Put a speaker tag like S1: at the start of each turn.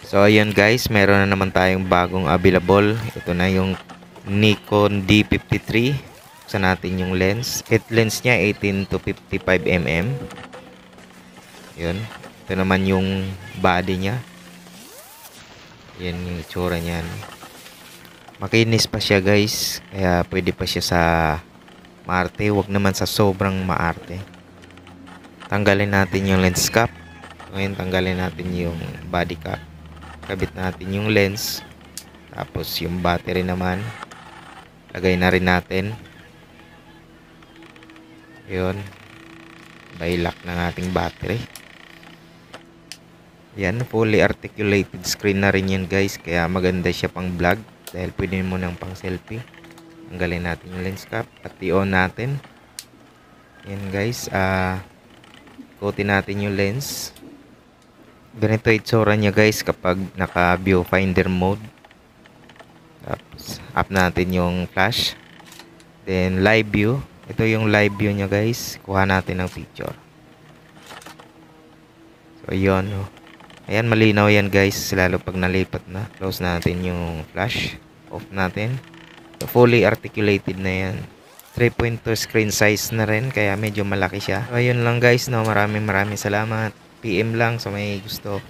S1: So ayun guys, meron na naman tayong bagong available. Ito na yung Nikon D53. Buksan natin yung lens. Kit lens niya 18 to 55 mm. Yun. Ito naman yung body niya. Yan yung itsura niyan. Makinis pa siya guys. Kaya pwede pa siya sa maarte. Huwag naman sa sobrang maarte. Tanggalin natin yung lens cap. Ngayon tanggalin natin yung body cap. Kabit natin yung lens. Tapos yung battery naman. Lagay na rin natin. Yun. Lock ng ating battery. Yan. Fully articulated screen na rin yan guys. Kaya maganda siya pang vlog. Dahil pwede mo nang pang selfie. Tanggalin natin yung lens cap. At i-on natin. Yan guys. Ikutin natin yung lens. Ganito itsura niya guys kapag naka viewfinder mode. Tapos up natin yung flash. Then live view. Ito yung live view niya guys. Kuha natin ng picture. So yun. Ayan, malinaw yan guys. Lalo pag nalipat na. Close natin yung flash. Off natin. So, fully articulated na yan. 3.2 screen size na rin. Kaya medyo malaki siya. So ayun lang guys. Maraming salamat. PM lang sa may gusto.